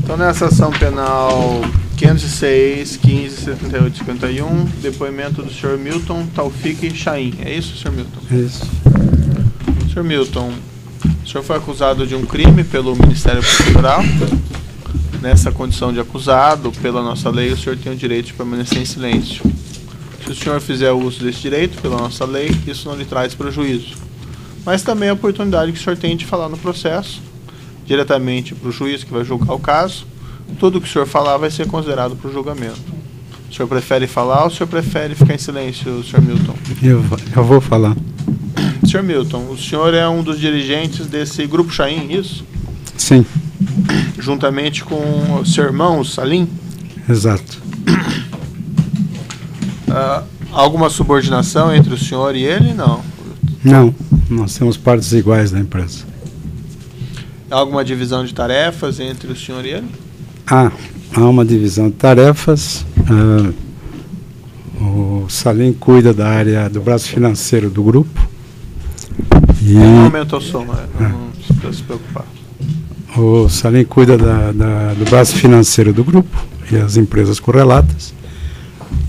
Então, nessa ação penal 506, 15, 78, 51, depoimento do senhor Milton Taufik Chaim. É isso, senhor Milton? É isso. Senhor Milton, o senhor foi acusado de um crime pelo Ministério Público. Nessa condição de acusado, pela nossa lei, o senhor tem o direito de permanecer em silêncio. Se o senhor fizer uso desse direito, pela nossa lei, isso não lhe traz prejuízo. Mas também a oportunidade que o senhor tem de falar no processo, diretamente para o juiz que vai julgar o caso. Tudo que o senhor falar vai ser considerado para o julgamento. O senhor prefere falar ou o senhor prefere ficar em silêncio, senhor Milton? Eu vou falar. Senhor Milton, o senhor é um dos dirigentes desse Grupo Chaim, isso? Sim. Juntamente com o seu irmão, o Salim? Exato. Alguma subordinação entre o senhor e ele? Não. Não, nós temos partes iguais da empresa. Alguma divisão de tarefas entre o senhor e ele? Há uma divisão de tarefas. O Salim cuida da área do braço financeiro do grupo. Não aumentou o som, não precisa se preocupar. O Salim cuida do braço financeiro do grupo e as empresas correlatas.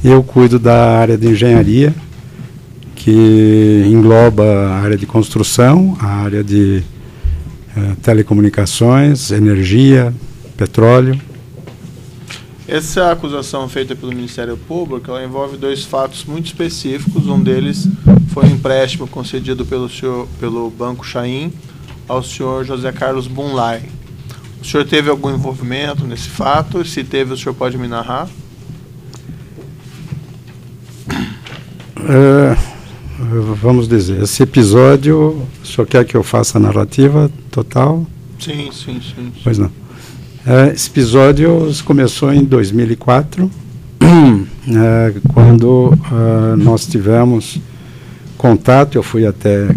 Eu cuido da área de engenharia, que engloba a área de construção, a área de telecomunicações, energia, petróleo. Essa acusação feita pelo Ministério Público, ela envolve dois fatos muito específicos. Um deles foi um empréstimo concedido pelo Banco Chaim ao senhor José Carlos Bunlai. O senhor teve algum envolvimento nesse fato? Se teve, o senhor pode me narrar? Vamos dizer, esse episódio, o senhor quer que eu faça a narrativa total? Sim. Pois não. Esse episódio começou em 2004, quando nós tivemos contato. Eu fui até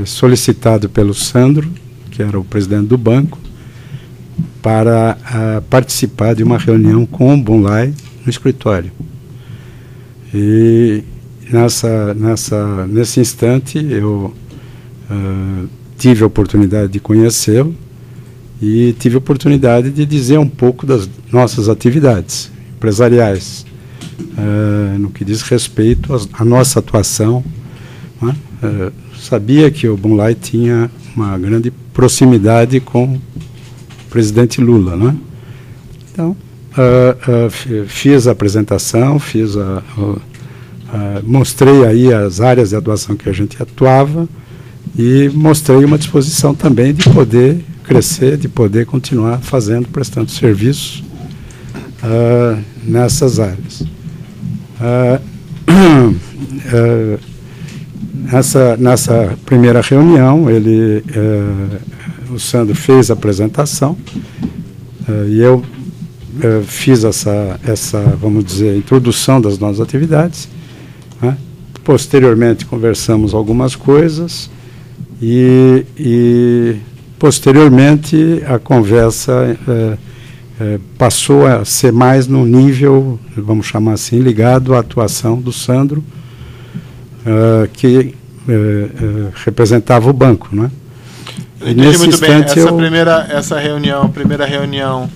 solicitado pelo Sandro, que era o presidente do banco, para participar de uma reunião com o Bunlai no escritório. E nesse instante eu tive a oportunidade de conhecê-lo e tive a oportunidade de dizer um pouco das nossas atividades empresariais, no que diz respeito à nossa atuação. Sabia que o Bunlai tinha uma grande proximidade com o presidente Lula, né? Então, fiz a apresentação, mostrei aí as áreas de atuação que a gente atuava e mostrei uma disposição também de poder crescer, de poder continuar prestando serviço nessas áreas. Nessa primeira reunião, o Sandro fez a apresentação e eu fiz essa, vamos dizer, introdução das nossas atividades, né? Posteriormente conversamos algumas coisas e posteriormente a conversa passou a ser mais no nível, vamos chamar assim, ligado à atuação do Sandro, que representava o banco, né? Eu entendi muito bem. Essa reunião, a primeira reunião,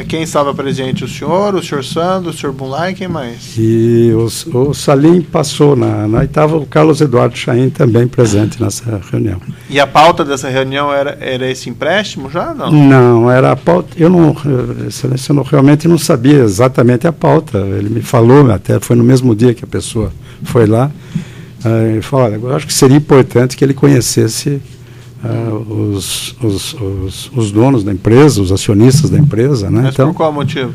quem estava presente? O senhor Sandro, o senhor Bunlai, quem mais? E o Salim passou, e estava o Carlos Eduardo Chaim também presente nessa reunião. E a pauta dessa reunião era esse empréstimo já? Não, era a pauta. Eu realmente não sabia exatamente a pauta. Ele me falou, até foi no mesmo dia que a pessoa foi lá. Ele falou: olha, eu acho que seria importante que ele conhecesse os donos da empresa, os acionistas da empresa, né? Mas então, por qual motivo?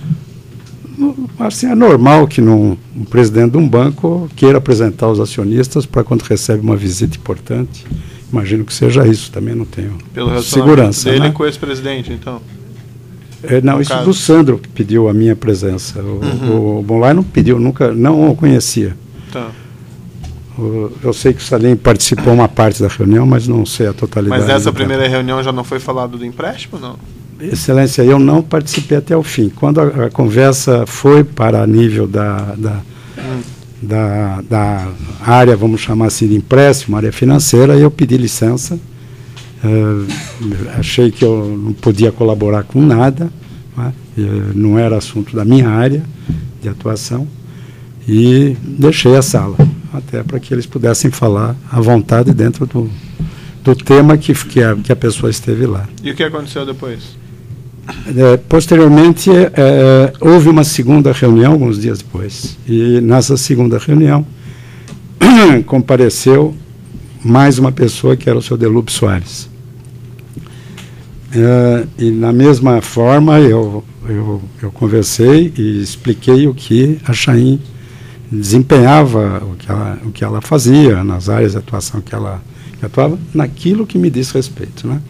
Assim, é normal que um presidente de um banco queira apresentar os acionistas para quando recebe uma visita importante. Imagino que seja isso, também não tenho segurança. Dele, né? Com o ex-presidente, então? Não, isso do Sandro que pediu a minha presença. O Bunlai não pediu, nunca, não o conhecia. Tá. Eu sei que o Salim participou uma parte da reunião, mas não sei a totalidade. Mas nessa primeira reunião já não foi falado do empréstimo, não? Excelência, eu não participei até o fim. Quando a conversa foi para nível da área, vamos chamar assim, de empréstimo, área financeira, eu pedi licença achei que eu não podia colaborar com nada, né? Não era assunto da minha área de atuação, e deixei a sala, até para que eles pudessem falar à vontade dentro do tema que a pessoa esteve lá. E o que aconteceu depois? Posteriormente, houve uma segunda reunião, alguns dias depois, e nessa segunda reunião compareceu mais uma pessoa, que era o seu Delúbio Soares. E na mesma forma eu conversei e expliquei o que a Chain desempenhava, o que ela fazia nas áreas de atuação que ela atuava, naquilo que me diz respeito, né?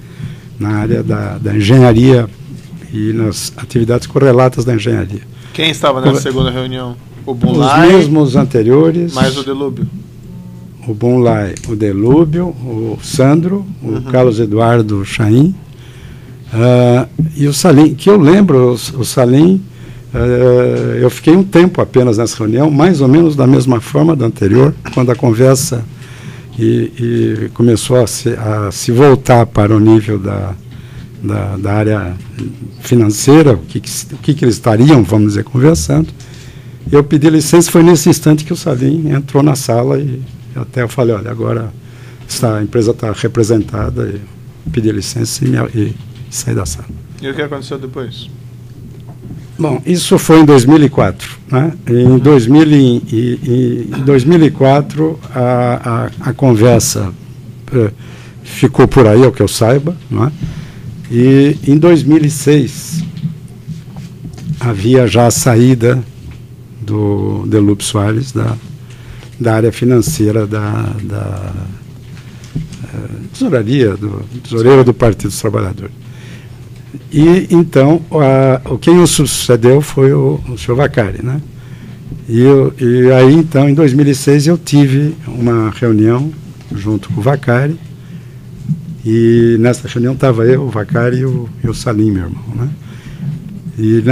Na área da engenharia e nas atividades correlatas da engenharia. Quem estava nessa segunda reunião? O Bunlai? Os mesmos anteriores. Mais o Delúbio? O Bunlai, o Delúbio, o Sandro, o Carlos Eduardo Chain, e o Salim, que eu lembro, o Salim, eu fiquei um tempo apenas nessa reunião, mais ou menos da mesma forma da anterior, quando a conversa e começou a se voltar para o nível da área financeira, o que eles estariam, vamos dizer, conversando. Eu pedi licença, foi nesse instante que o Salim entrou na sala e até eu falei, olha, agora a empresa está representada, eu pedi licença e saí da sala. E o que aconteceu depois? Bom, isso foi em 2004. Né? Em 2004, a conversa ficou por aí, ao que eu saiba. Né? E em 2006, havia já a saída do Delúbio Soares da área financeira da tesouraria, do tesoureiro do Partido dos Trabalhadores. E, então, quem o sucedeu foi o senhor Vacari, né? E aí, então, em 2006, eu tive uma reunião junto com o Vacari, e nessa reunião estava eu, o Vacari e o Salim, meu irmão, né? E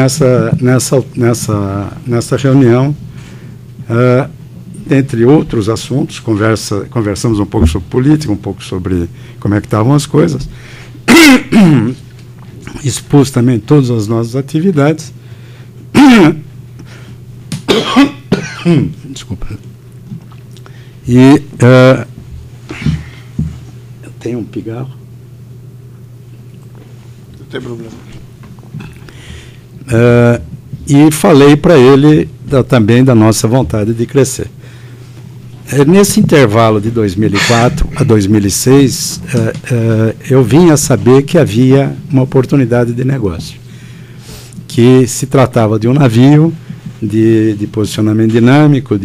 nessa reunião, entre outros assuntos, conversamos um pouco sobre política, um pouco sobre como é que estavam as coisas, expus também todas as nossas atividades. Desculpa. E eu tenho um pigarro. Não tem problema. E falei para ele também da nossa vontade de crescer. Nesse intervalo de 2004 a 2006, eu vim a saber que havia uma oportunidade de negócio, que se tratava de um navio de posicionamento dinâmico,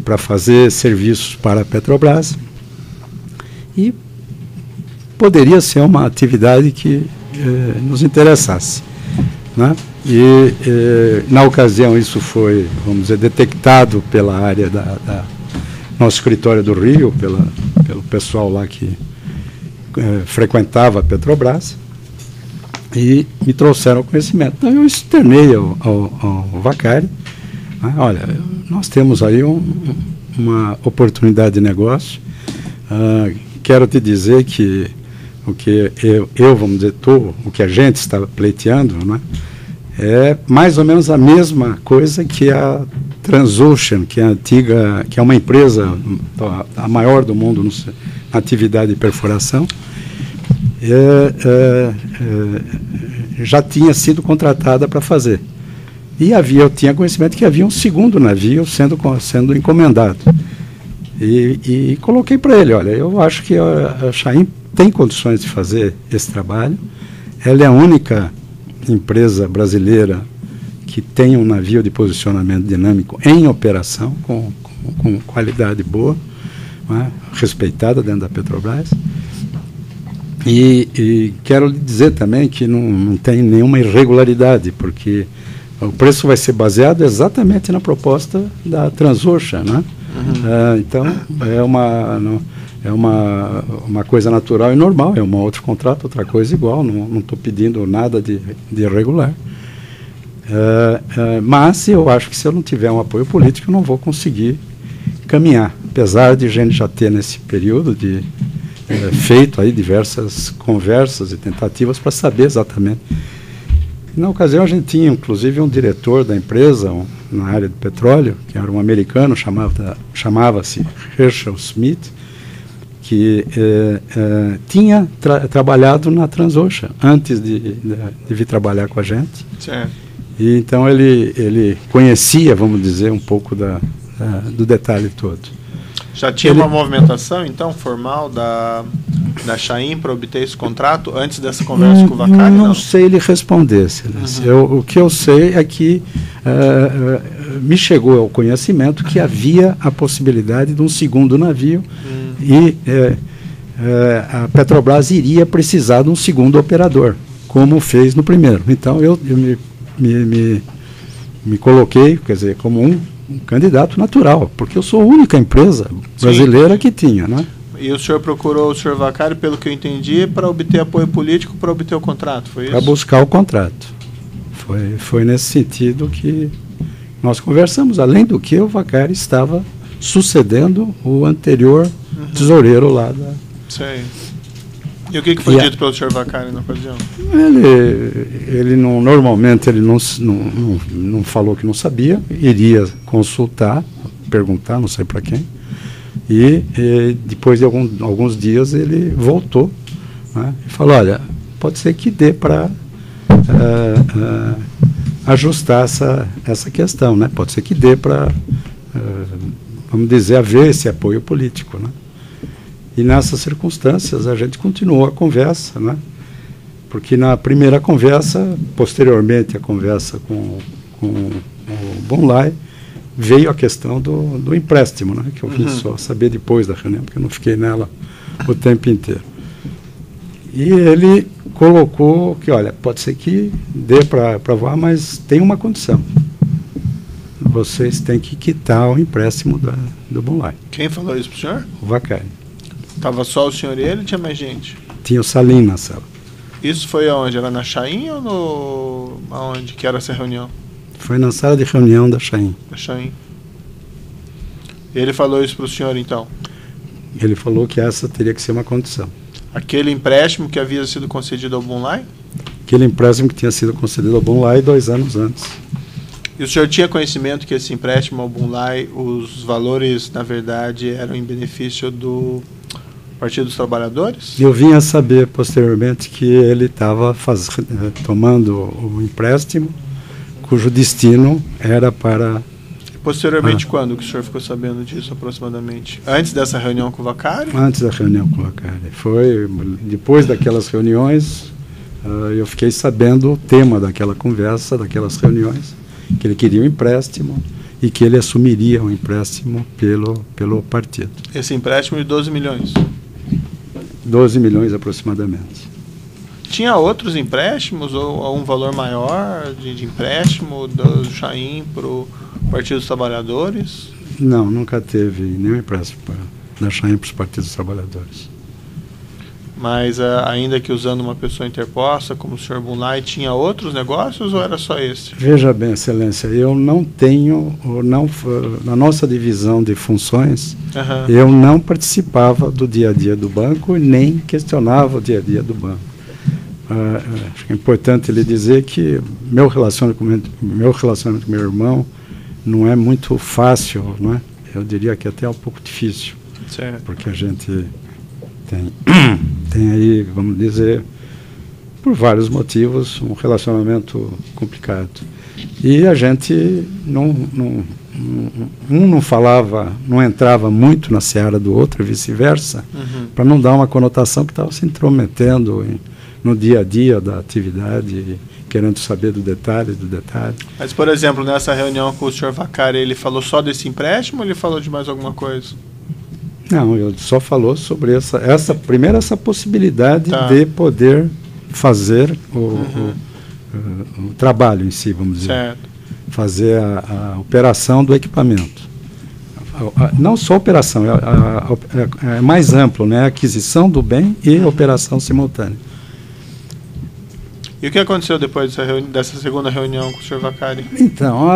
para fazer serviços para a Petrobras, e poderia ser uma atividade que nos interessasse, né? Na ocasião, isso foi, vamos dizer, detectado pela área nosso escritório do Rio, pelo pessoal lá que frequentava a Petrobras, e me trouxeram conhecimento. Então, eu externei ao Vacari, né? Olha, nós temos aí uma oportunidade de negócio, quero te dizer que o que vamos dizer, o que a gente está pleiteando, né, é mais ou menos a mesma coisa que a Transocean, que é uma empresa a maior do mundo na atividade de perfuração, já tinha sido contratada para fazer. E eu tinha conhecimento que havia um segundo navio sendo encomendado. E coloquei para ele, olha, eu acho que a Chain tem condições de fazer esse trabalho. Ela é a única empresa brasileira que tem um navio de posicionamento dinâmico em operação, com qualidade boa, né, respeitada dentro da Petrobras. E quero lhe dizer também que não tem nenhuma irregularidade, porque o preço vai ser baseado exatamente na proposta da Transocean, né? Então, é uma coisa natural e normal, é um outro contrato, outra coisa igual, não estou pedindo nada de irregular. Mas eu acho que se eu não tiver um apoio político, eu não vou conseguir caminhar, apesar de a gente já ter nesse período de feito aí diversas conversas e tentativas para saber exatamente. Na ocasião a gente tinha inclusive um diretor da empresa na área do petróleo, que era um americano, chamava-se Herschel Smith, que tinha trabalhado na Transocean antes de vir trabalhar com a gente. Certo. E então ele conhecia, vamos dizer, um pouco do detalhe todo. Já tinha uma movimentação, então, formal da Chain para obter esse contrato antes dessa conversa com o Vacari? Não sei lhe responder, Excelência. O que eu sei é que me chegou ao conhecimento que havia a possibilidade de um segundo navio e a Petrobras iria precisar de um segundo operador, como fez no primeiro. Então eu me coloquei, quer dizer, como um candidato natural, porque eu sou a única empresa brasileira que tinha, né? E o senhor procurou o senhor Vacari, pelo que eu entendi, para obter apoio político, para obter o contrato, foi isso? Para buscar o contrato. Foi nesse sentido que nós conversamos, além do que o Vacari estava sucedendo o anterior tesoureiro lá da... Sei. E o que foi dito pelo senhor Vacari na ocasião? Ele normalmente ele não falou que não sabia, iria consultar, perguntar, não sei para quem, e depois de alguns dias ele voltou, né, e falou, olha, pode ser que dê para ajustar essa questão, né? Pode ser que dê para, vamos dizer, haver esse apoio político, né? E nessas circunstâncias a gente continuou a conversa, né? Porque na primeira conversa, posteriormente a conversa com o Bonlai, veio a questão do empréstimo, né? Que eu vim só saber depois da reunião, porque eu não fiquei nela o tempo inteiro. E ele colocou que, olha, pode ser que dê para voar, mas tem uma condição. Vocês têm que quitar o empréstimo do Bonlai. Quem falou isso para o senhor? O Vacari. Estava só o senhor e ele, tinha mais gente? Tinha o Salim na sala. Isso foi aonde? Era na Chain ou aonde que era essa reunião? Foi na sala de reunião da Chain. Da Chain. Ele falou isso para o senhor, então? Ele falou que essa teria que ser uma condição. Aquele empréstimo que havia sido concedido ao Bonlai? Aquele empréstimo que tinha sido concedido ao Bonlai 2 anos antes. E o senhor tinha conhecimento que esse empréstimo ao Bonlai, os valores, na verdade, eram em benefício do Partido dos Trabalhadores? Eu vim a saber posteriormente que ele estava tomando o empréstimo, cujo destino era para... Posteriormente, quando que o senhor ficou sabendo disso, aproximadamente? Antes dessa reunião com o Vacari? Antes da reunião com o Vacari. Foi depois daquelas reuniões, eu fiquei sabendo o tema daquela conversa, daquelas reuniões, que ele queria um empréstimo e que ele assumiria o empréstimo pelo partido. Esse empréstimo de 12 milhões? 12 milhões aproximadamente. Tinha outros empréstimos ou um valor maior de empréstimo do Chain para o Partido dos Trabalhadores? Não, nunca teve nenhum empréstimo da Chain para os Partidos dos Trabalhadores. Mas ainda que usando uma pessoa interposta, como o Sr. Bonlai, tinha outros negócios ou era só esse? Veja bem, Excelência, eu não tenho, na nossa divisão de funções, eu não participava do dia a dia do banco, nem questionava o dia a dia do banco. Acho que é importante lhe dizer que meu relacionamento com meu irmão não é muito fácil, não é? Eu diria que até é um pouco difícil, certo. Porque a gente tem aí, vamos dizer, por vários motivos, um relacionamento complicado. E a gente não falava, não entrava muito na seara do outro e vice-versa, para não dar uma conotação que estava se intrometendo no dia a dia da atividade, querendo saber do detalhe. Mas, por exemplo, nessa reunião com o Sr. Vacari, ele falou só desse empréstimo ou ele falou de mais alguma coisa? Não, ele só falou sobre essa possibilidade de poder fazer o trabalho em si, vamos dizer. Certo. Fazer a operação do equipamento. Não só a operação, é mais amplo, né? A aquisição do bem e a operação simultânea. E o que aconteceu depois dessa segunda reunião com o Sr. Vacari? Então,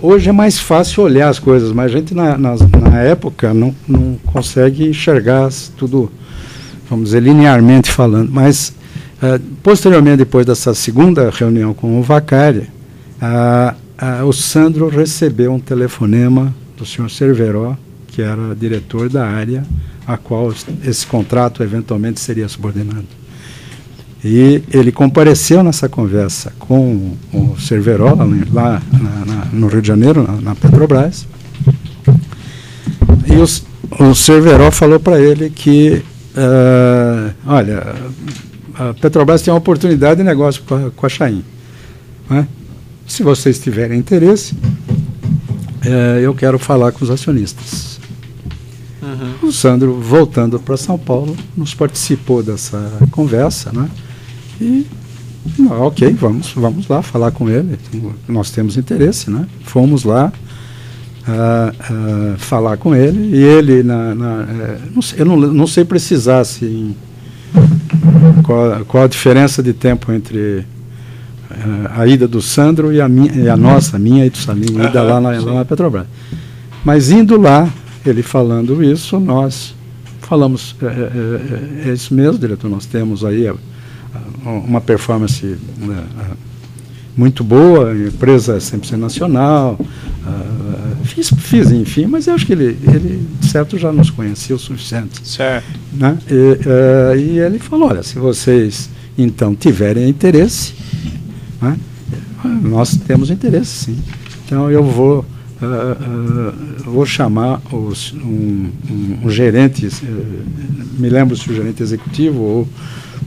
hoje é mais fácil olhar as coisas, mas a gente na época não consegue enxergar tudo, vamos dizer, linearmente falando. Mas, posteriormente, depois dessa segunda reunião com o Vaccari, o Sandro recebeu um telefonema do senhor Cerveró, que era diretor da área a qual esse contrato eventualmente seria subordinado. E ele compareceu nessa conversa com o Cerveró, lá no Rio de Janeiro, na Petrobras. E o Cerveró falou para ele que, olha, a Petrobras tem uma oportunidade de negócio com a Chain, né? Se vocês tiverem interesse, eu quero falar com os acionistas. O Sandro, voltando para São Paulo, nos participou dessa conversa, né? E, ok, vamos lá falar com ele. Nós temos interesse, né? Fomos lá falar com ele, e ele, eu não sei precisar assim, qual a diferença de tempo entre a ida do Sandro e a minha e do Salim, ida lá na Petrobras. Mas indo lá, ele falando isso, nós falamos, é isso mesmo, diretor, nós temos aí uma performance muito boa, a empresa 100% nacional, fiz, enfim, mas eu acho que ele certo, já nos conhecia o suficiente. Certo. Né? E ele falou, olha, se vocês, então, tiverem interesse, né, nós temos interesse, sim. Então, eu vou chamar um gerente, me lembro se o gerente executivo ou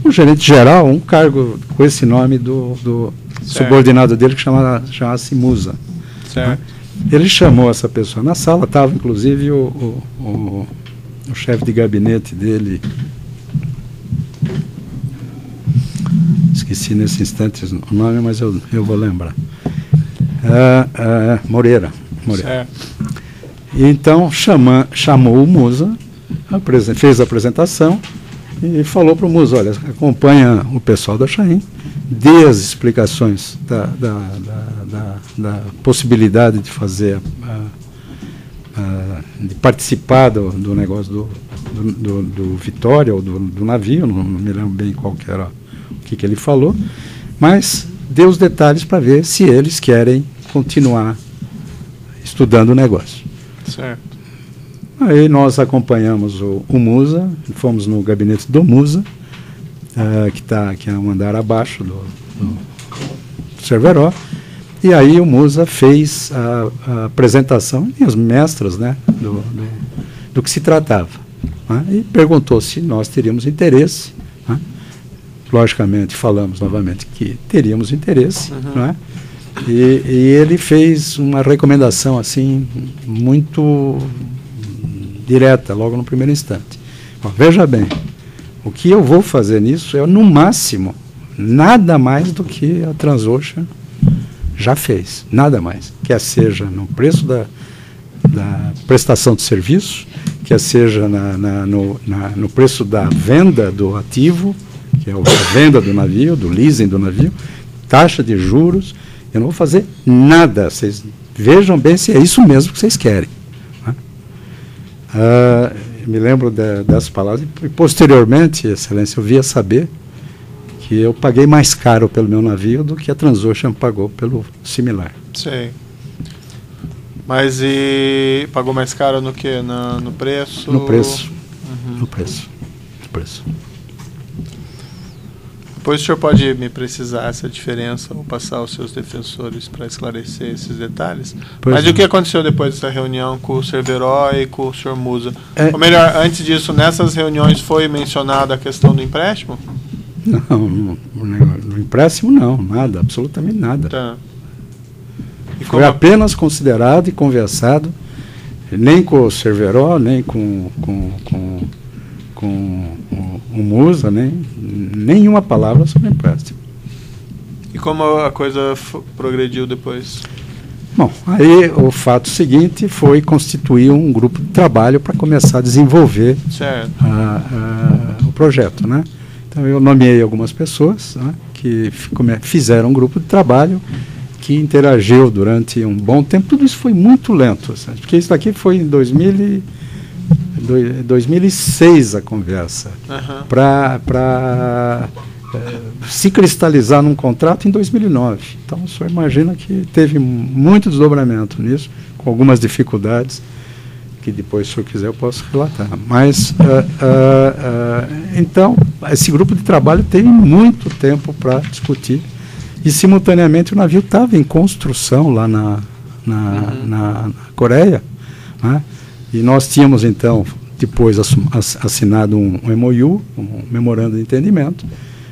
um gerente geral, um cargo com esse nome do subordinado dele, que chama-se Musa. Certo. Ele chamou essa pessoa na sala, estava inclusive o chefe de gabinete dele, esqueci nesse instante o nome, mas eu vou lembrar. Moreira. Certo. Então chamou o Musa, fez a apresentação e falou para o Musa, olha, acompanha o pessoal da Chain, dê as explicações da possibilidade de fazer, de participar do negócio do Vitória, ou do navio, não me lembro bem qual que era, o que ele falou, mas dê os detalhes para ver se eles querem continuar estudando o negócio. Certo. Aí nós acompanhamos o Musa, fomos no gabinete do Musa, que é um andar abaixo do Cerveró, e aí o Musa fez a apresentação, e as mestras, né, do que se tratava, né, e perguntou se nós teríamos interesse, né. Logicamente falamos novamente que teríamos interesse, né, e ele fez uma recomendação assim muito direta, logo no primeiro instante. Bom, veja bem, o que eu vou fazer nisso é, no máximo, nada mais do que a Transocean já fez, nada mais. Quer seja no preço da prestação de serviço, quer seja no preço da venda do ativo, que é a venda do navio, do leasing do navio, taxa de juros. Eu não vou fazer nada. Vocês vejam bem se é isso mesmo que vocês querem. Me lembro das palavras, e posteriormente, Excelência, eu via saber que eu paguei mais caro pelo meu navio do que a Transocean pagou pelo similar. Sei. Mas pagou mais caro no quê? No preço? No preço. No preço. Depois o senhor pode me precisar essa diferença ou passar aos seus defensores para esclarecer esses detalhes. Mas o que aconteceu depois dessa reunião com o Cerveró e com o senhor Musa? Ou melhor, antes disso, nessas reuniões foi mencionada a questão do empréstimo? Não, no empréstimo não, nada, absolutamente nada. Tá. Foi apenas considerado e conversado, nem com o Cerveró, nem com o Musa, nenhuma palavra sobre empréstimo. E como a coisa progrediu depois? Bom, aí o fato seguinte foi constituir um grupo de trabalho para começar a desenvolver o projeto, né? Então eu nomeei algumas pessoas, né, que fizeram um grupo de trabalho que interagiu durante um bom tempo. Tudo isso foi muito lento, assim, porque isso daqui foi em 2006 a conversa, para se cristalizar num contrato em 2009. Então, o senhor imagina que teve muito desdobramento nisso, com algumas dificuldades, que depois, se o senhor quiser, eu posso relatar. Mas, então, esse grupo de trabalho teve muito tempo para discutir, e, simultaneamente, o navio estava em construção lá na Coreia, né? E nós tínhamos, então, depois assinado um MOU, um memorando de entendimento,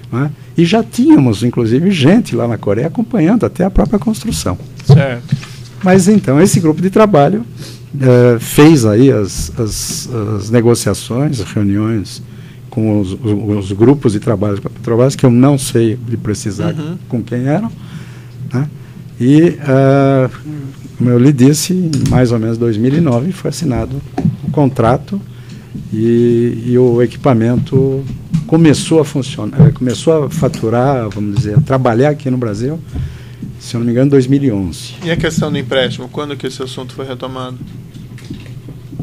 né? E já tínhamos, inclusive, gente lá na Coreia acompanhando até a própria construção. Certo. Mas, então, esse grupo de trabalho fez aí as negociações, as reuniões com os grupos de trabalho com a Petrobras, que eu não sei de precisar com quem eram, né? E, como eu lhe disse, em mais ou menos 2009 foi assinado o contrato e o equipamento começou a funcionar, começou a faturar, vamos dizer, a trabalhar aqui no Brasil, se eu não me engano, em 2011. E a questão do empréstimo, quando que esse assunto foi retomado?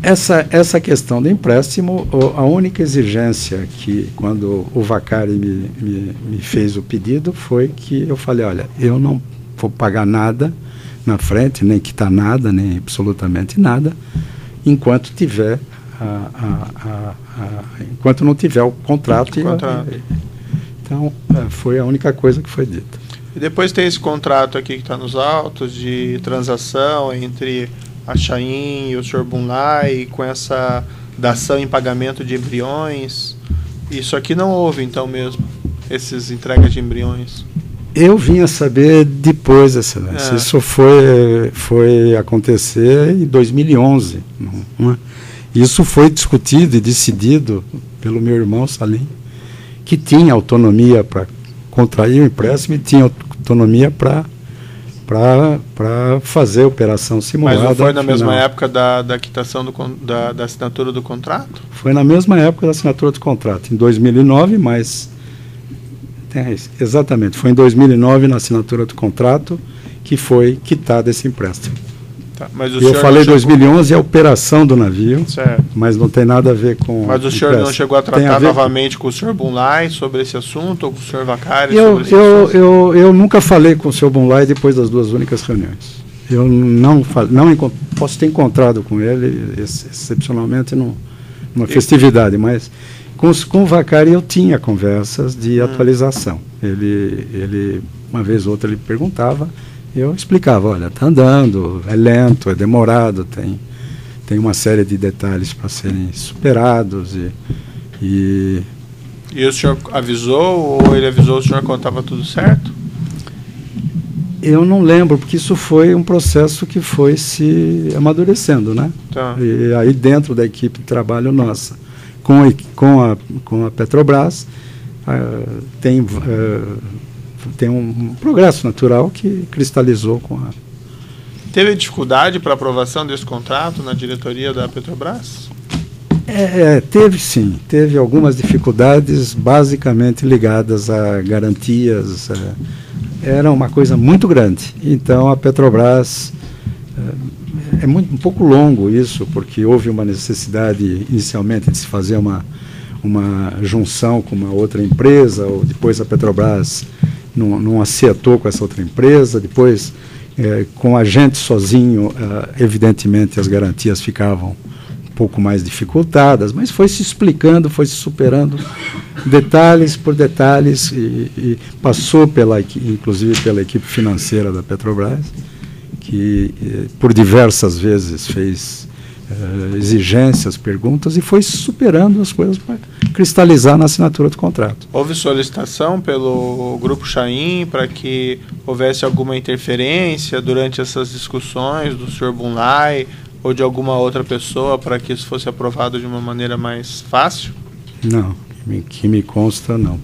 Essa questão do empréstimo, a única exigência que, quando o Vacari me fez o pedido, foi que eu falei, olha, eu não vou pagar nada na frente, nem quitar nada, nem absolutamente nada, enquanto tiver enquanto não tiver o contrato. Então, foi a única coisa que foi dita. E depois tem esse contrato aqui que está nos autos, de transação entre a Chain e o Sr. Bunlai, com essa dação em pagamento de embriões. Isso aqui não houve, então, mesmo, esses entregas de embriões? Eu vim a saber depois, Excelência. Isso foi acontecer em 2011. Não é? Isso foi discutido e decidido pelo meu irmão Salim, que tinha autonomia para contrair o empréstimo e tinha autonomia para fazer a operação simulada. Mas não foi na mesma época da quitação da assinatura do contrato? Foi na mesma época da assinatura do contrato, em 2009, mas... exatamente, foi em 2009, na assinatura do contrato, que foi quitado esse empréstimo. Tá, mas eu falei 2011 é a operação do navio, certo, mas não tem nada a ver com... Mas o senhor não chegou a tratar novamente com o Sr. Bunlai sobre esse assunto, ou com o Sr. Vacari sobre esse assunto? Eu nunca falei com o Sr. Bunlai depois das duas únicas reuniões. Eu não posso ter encontrado com ele, excepcionalmente, numa festividade, mas com o Vacari eu tinha conversas de atualização. Ele, uma vez ou outra, ele perguntava, eu explicava, olha, está andando, é lento, é demorado, tem uma série de detalhes para serem superados. E o senhor avisou, ou ele avisou o senhor quando estava tudo certo? Eu não lembro, porque isso foi um processo que foi se amadurecendo, né? Tá. E aí dentro da equipe de trabalho nossa, com a Petrobras, tem um progresso natural que cristalizou com a... Teve dificuldade para aprovação desse contrato na diretoria da Petrobras? Teve sim, teve algumas dificuldades basicamente ligadas a garantias, era uma coisa muito grande. Então a Petrobras, um pouco longo isso, porque houve uma necessidade inicialmente de se fazer uma junção com uma outra empresa, ou depois a Petrobras não acertou com essa outra empresa, depois com a gente sozinho, evidentemente as garantias ficavam um pouco mais dificultadas, mas foi se explicando, foi se superando detalhes por detalhes e passou inclusive pela equipe financeira da Petrobras, que por diversas vezes fez exigências, perguntas, e foi superando as coisas para cristalizar na assinatura do contrato. Houve solicitação pelo Grupo Chain para que houvesse alguma interferência durante essas discussões do Sr. Bunlai ou de alguma outra pessoa para que isso fosse aprovado de uma maneira mais fácil? Não, que me consta, não.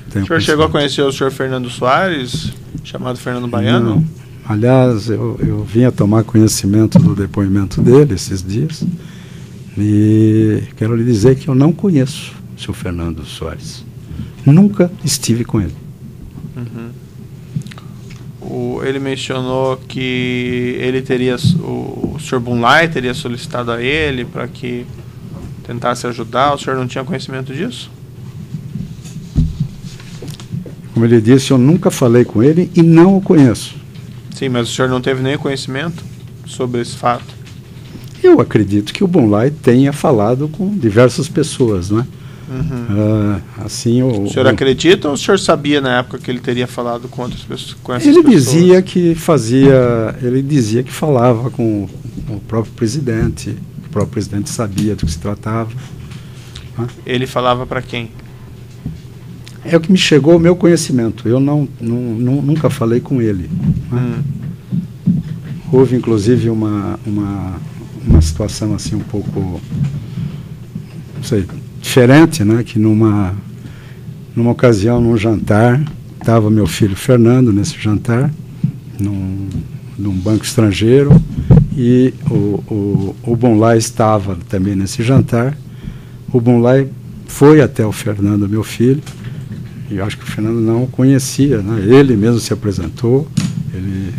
O senhor chegou a conhecer o Sr. Fernando Soares, chamado Fernando Baiano? Não. Aliás, eu vim a tomar conhecimento do depoimento dele esses dias e quero lhe dizer que eu não conheço o Sr. Fernando Soares. Nunca estive com ele. Ele mencionou que ele teria, o Sr. Bunlai teria solicitado a ele para que tentasse ajudar. O senhor não tinha conhecimento disso? Como ele disse, eu nunca falei com ele e não o conheço. Sim, mas o senhor não teve nem conhecimento sobre esse fato? Eu acredito que o Bunlai tenha falado com diversas pessoas, não é? Uhum. Assim, o senhor acredita ou o senhor sabia na época que ele teria falado com outras pessoas? Com essas ele pessoas? Ele dizia que falava com o próprio presidente. O próprio presidente sabia do que se tratava. Ele falava para quem? É o que me chegou ao meu conhecimento. Eu nunca falei com ele. Houve, inclusive, uma situação assim um pouco, não sei, diferente, né? Que numa ocasião, num jantar, estava meu filho Fernando nesse jantar, num banco estrangeiro, e o Bunlai estava também nesse jantar. O Bunlai foi até o Fernando, meu filho, e eu acho que o Fernando não o conhecia, né? Ele mesmo se apresentou, ele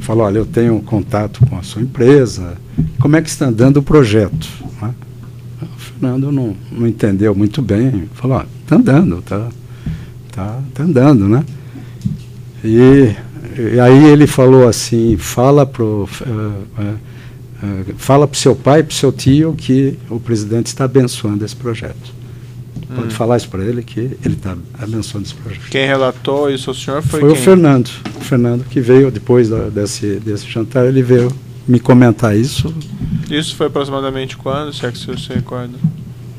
falou: olha, eu tenho contato com a sua empresa, como é que está andando o projeto? Né? O Fernando não entendeu muito bem, falou: está andando, tá andando, né? E aí ele falou assim: fala pro seu pai e pro seu tio que o presidente está abençoando esse projeto. Pode falar isso para ele, que ele está abençoando esse projeto. Quem relatou isso ao senhor foi quem? O Fernando. O Fernando que veio depois desse jantar, ele veio me comentar isso. Isso foi aproximadamente quando, se é que o senhor se recorda?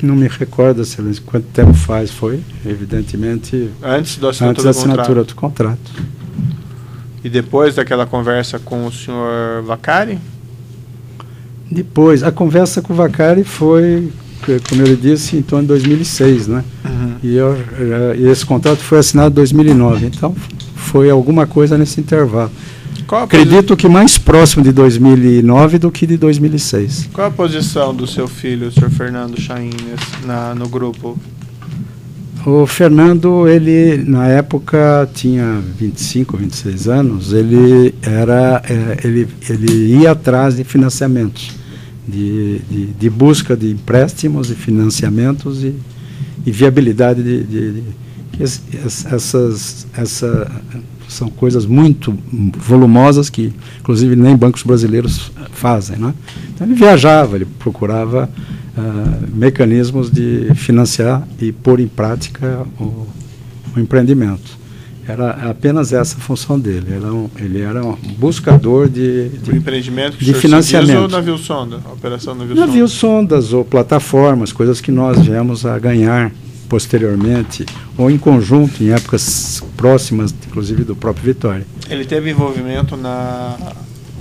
Não me recordo, excelência, quanto tempo faz. Foi, evidentemente, antes da assinatura do contrato. E depois daquela conversa com o senhor Vaccari? Depois, a conversa com o Vaccari foi, como ele disse, em torno de 2006, né? Uhum. E esse contrato foi assinado em 2009, então foi alguma coisa nesse intervalo. Acredito que mais próximo de 2009 do que de 2006. Qual a posição do seu filho, o Sr. Fernando Chaim, no grupo? O Fernando, ele na época tinha 25, 26 anos, ele ia atrás de financiamentos, de busca de empréstimos e financiamentos e viabilidade essas são coisas muito volumosas que, inclusive, nem bancos brasileiros fazem, né? Então, ele viajava, ele procurava mecanismos de financiar e pôr em prática o empreendimento. Era apenas essa a função dele. Ele era um buscador de empreendimento que de financiamento. Ou navio sonda? Operação navio sondas ou plataformas, coisas que nós viemos a ganhar posteriormente, ou em conjunto, em épocas próximas, inclusive do próprio Vitória. Ele teve envolvimento na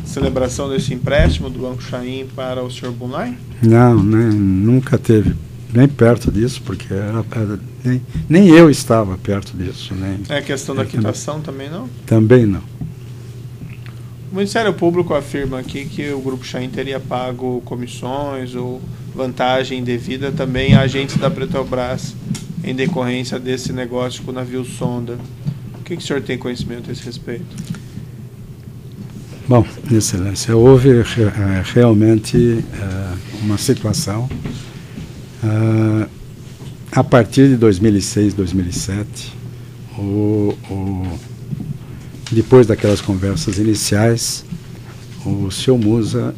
celebração desse empréstimo do Banco Chaim para o Sr. Bunlai? Não, nunca teve nem perto disso, porque nem eu estava perto disso. É questão da quitação também não? Também não. O Ministério Público afirma aqui que o Grupo Chaim teria pago comissões ou vantagem indevida também a agentes da Petrobras em decorrência desse negócio com o navio sonda. O que o senhor tem conhecimento a esse respeito? Bom, Excelência, houve realmente uma situação a partir de 2006, 2007, depois daquelas conversas iniciais, o senhor Musa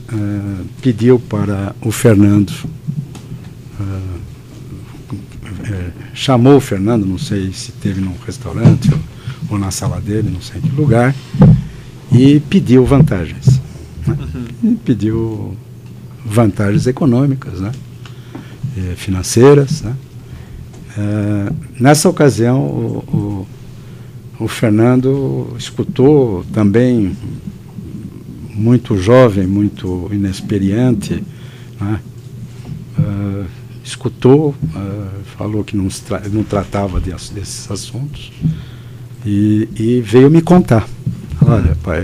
pediu para o Fernando, chamou o Fernando, não sei se teve num restaurante ou na sala dele, não sei em que lugar, e pediu vantagens. Né? E pediu vantagens econômicas, né? Financeiras. Né? Nessa ocasião, o Fernando escutou também, muito jovem, muito inexperiente, né? Escutou, falou que não tratava desses assuntos e veio me contar. Olha, pai,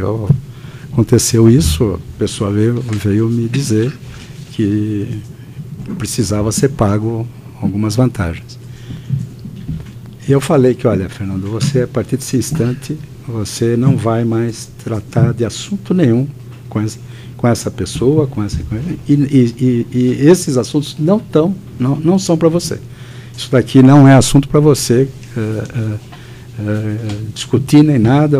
aconteceu isso, a pessoa veio me dizer que precisava ser pago algumas vantagens. E eu falei que, olha, Fernando, você, a partir desse instante, você não vai mais tratar de assunto nenhum com essa pessoa, e esses assuntos não são para você. Isso daqui não é assunto para você discutir nem nada.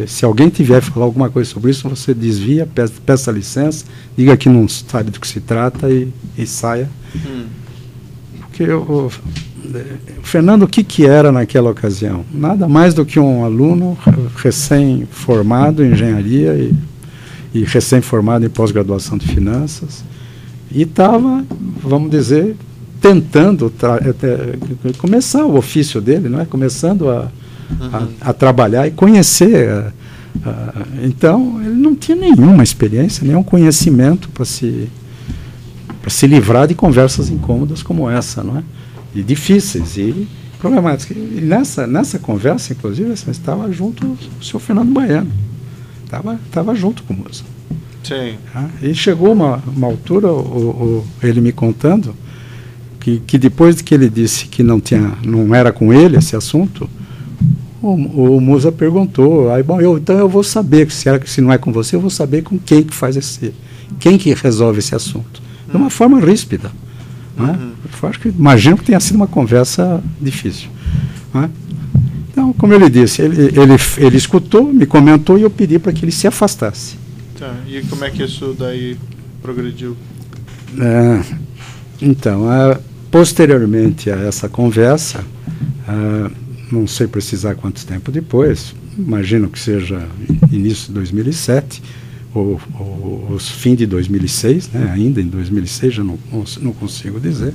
Se alguém tiver falar alguma coisa sobre isso, você desvia, peça licença, diga que não sabe do que se trata e saia. Porque o Fernando, o que era naquela ocasião? Nada mais do que um aluno recém-formado em engenharia e recém-formado em pós-graduação de finanças, e estava, vamos dizer, tentando começar o ofício dele, não é? Começando a trabalhar e conhecer. Então, ele não tinha nenhuma experiência, nenhum conhecimento para se livrar de conversas incômodas como essa, não é? E difíceis e problemáticas. E nessa conversa, inclusive, estava junto o senhor Fernando Baiano. Estava junto com o Musa. Sim. E chegou uma altura, ele me contando, que depois que ele disse que não era com ele esse assunto, o Musa perguntou, então eu vou saber, se não é com você, eu vou saber com quem que quem que resolve esse assunto. De uma forma ríspida. Imagino que tenha sido uma conversa difícil. Então, como ele disse, ele escutou, me comentou, e eu pedi para que ele se afastasse. Tá. E como é que isso daí progrediu? Então, posteriormente a essa conversa, não sei precisar quanto tempo depois, imagino que seja início de 2007, ou fim de 2006, né, ainda em 2006, já não consigo dizer,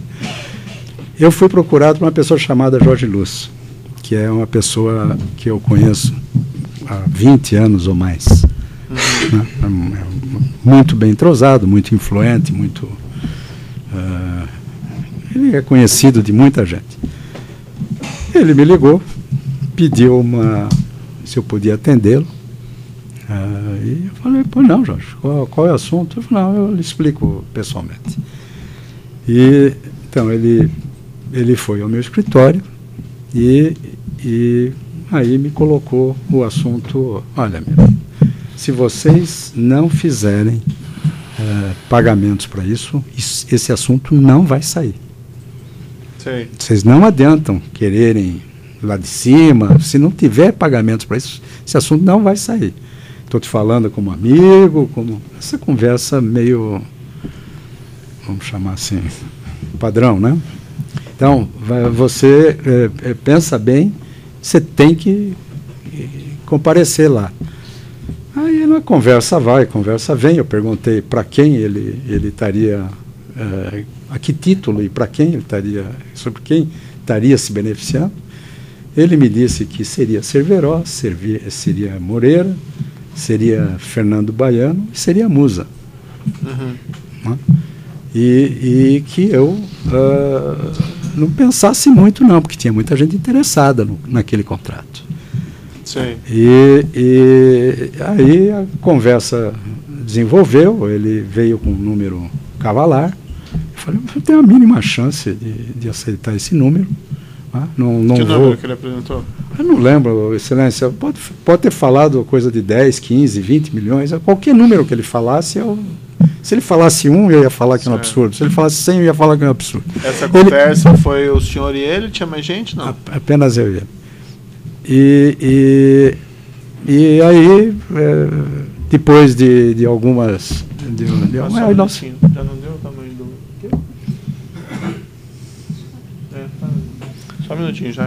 eu fui procurado por uma pessoa chamada Jorge Luz, que é uma pessoa que eu conheço há 20 anos ou mais. Né? Muito bem entrosado, muito influente, ele é conhecido de muita gente. Ele me ligou, pediu se eu podia atendê-lo. E eu falei, não, Jorge, qual é o assunto? Eu falei, não, eu lhe explico pessoalmente. E então ele foi ao meu escritório e aí me colocou o assunto: olha, se vocês não fizerem pagamentos para isso, esse assunto não vai sair. Sim. Vocês não adiantam quererem lá de cima, se não tiver pagamentos para isso, esse assunto não vai sair. Estou te falando como amigo, essa conversa meio, vamos chamar assim, padrão, né? Então, você pensa bem, você tem que comparecer lá. Aí na conversa vai, conversa vem. Eu perguntei para quem ele estaria, a que título e para quem ele estaria, sobre quem estaria se beneficiando. Ele me disse que seria Cerveró, seria Moreira, seria Fernando Baiano e seria Musa. Né? E que eu não pensasse muito, não, porque tinha muita gente interessada naquele contrato. Sim. E aí a conversa desenvolveu, ele veio com um número cavalar. Eu falei, eu tenho a mínima chance de aceitar esse número. Não que vou... número que ele apresentou? Eu não lembro, Excelência. Pode ter falado coisa de 10, 15, 20 milhões. Qualquer número que ele falasse, se ele falasse eu ia falar que é um absurdo. Se ele falasse 100, eu ia falar que é um absurdo. Essa conversa foi o senhor e ele? Tinha mais gente? Não? Apenas eu e ele. E aí, depois de algumas... Já não deu o tamanho do... Só um minutinho já.